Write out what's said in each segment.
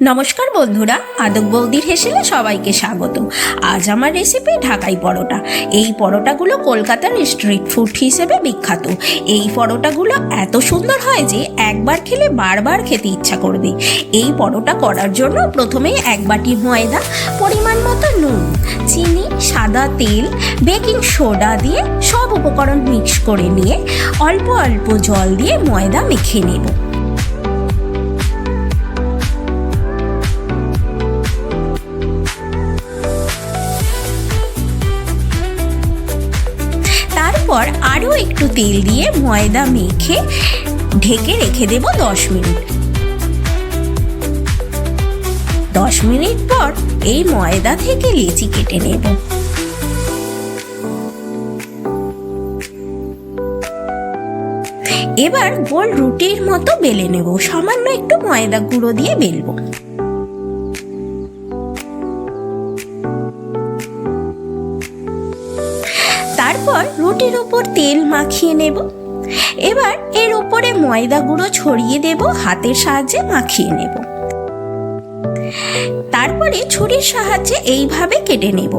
নমস্কার বন্ধুরা, আদক বৌদির হেসেলে সবাইকে স্বাগত। আজ আমার রেসিপি ঢাকাই পরোটা। এই পরোটাগুলো কলকাতার স্ট্রিট ফুড হিসেবে বিখ্যাত। এই পরোটাগুলো এত সুন্দর হয় যে একবার খেলে বারবার খেতে ইচ্ছা করবে। এই পরোটা করার জন্য প্রথমেই এক বাটি ময়দা, পরিমাণ মতো নুন, চিনি, সাদা তেল, বেকিং সোডা দিয়ে সব উপকরণ মিক্স করে নিয়ে অল্প অল্প জল দিয়ে ময়দা মেখে নেব। তারপর আরও একটু তেল দিয়ে ময়দা মেখে ঢেকে রেখে দেব 10 মিনিট। 10 মিনিট পর এই ময়দা থেকে লেচি কেটে নেব। এবার গোল রুটির মতো বেলে নেব। সামান্য একটু ময়দা গুঁড়ো দিয়ে বেলবো। তারপর রুটির উপর তেল মাখিয়ে নেব। এবার এর উপরে ময়দা গুঁড়ো ছড়িয়ে দেব, হাতের সাহায্যে মাখিয়ে নেব। তারপরে ছুরির সাহায্যে এইভাবে কেটে নেব।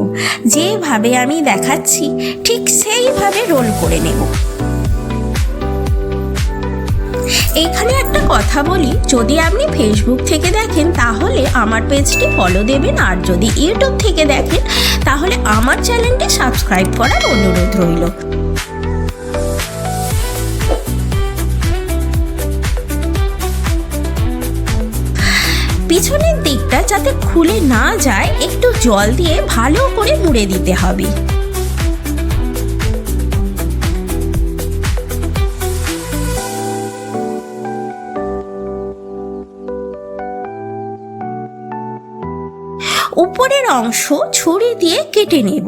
যেভাবে আমি দেখাচ্ছি ঠিক সেইভাবে রোল করে নেব। এইখানে একটা কথা বলি, যদি আপনি ফেসবুক থেকে দেখেন তাহলে আমার পেজটি ফলো দেবেন, আর যদি ইউটিউব থেকে দেখেন তাহলে আমার চ্যানেলটি সাবস্ক্রাইব করার অনুরোধ রইল। পিছনের দিকটা যাতে খুলে না যায় একটু জল দিয়ে ভালো করে মুড়ে দিতে হবে। উপরের অংশ ছুরি দিয়ে কেটে নেব,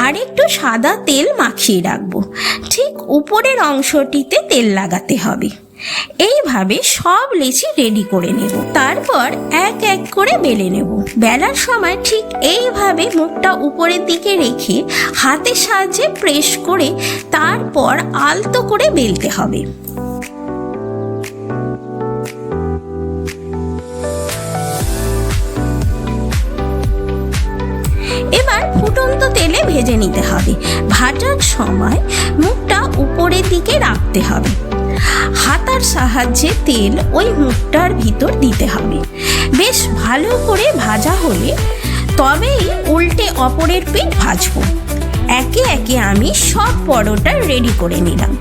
আর একটু সাদা তেল মাখিয়ে রাখবো। ঠিক উপরের অংশটিতে তেল লাগাতে হবে। এইভাবে সব লেচি রেডি করে নেব। তারপর এক এক করে বেলে নেব। বেলার সময় ঠিক এইভাবে মুখটা উপরের দিকে রেখে হাতের সাহায্যে প্রেস করে তারপর আলতো করে বেলতে হবে। এবার ফুটন্ত তেলে ভেজে নিতে হবে। ভাজার সময় মুখটা উপরের দিকে রাখতে হবে। হাতার সাহায্যে তেল ওই মুখটার ভিতর দিতে হবে। বেশ ভালো করে ভাজা হলে তবেই উল্টে অপরের পিঠ ভাজবো। একে একে আমি সব পরোটা রেডি করে নিলাম।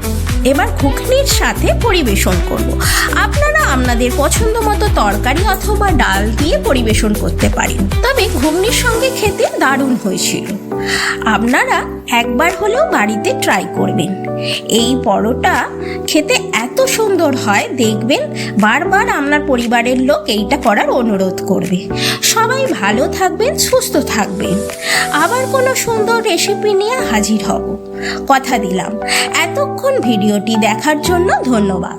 এবার ঘুগনির সাথে পরিবেশন করব। আপনারা আপনাদের পছন্দ মতো তরকারি অথবা ডাল দিয়ে পরিবেশন করতে পারেন, তবে ঘুগনির সঙ্গে খেতে দারুণ হয়েছিল। আপনারা একবার হলেও বাড়িতে ট্রাই করবেন। এই পরোটা খেতে এত সুন্দর হয়, দেখবেন বারবার আপনার পরিবারের লোক এইটা করার অনুরোধ করবে। সবাই ভালো থাকবেন, সুস্থ থাকবেন। আবার কোনো সুন্দর রেসিপি নিয়ে হাজির হব, কথা দিলাম। এতক্ষণ ভিডিওটি দেখার জন্য ধন্যবাদ।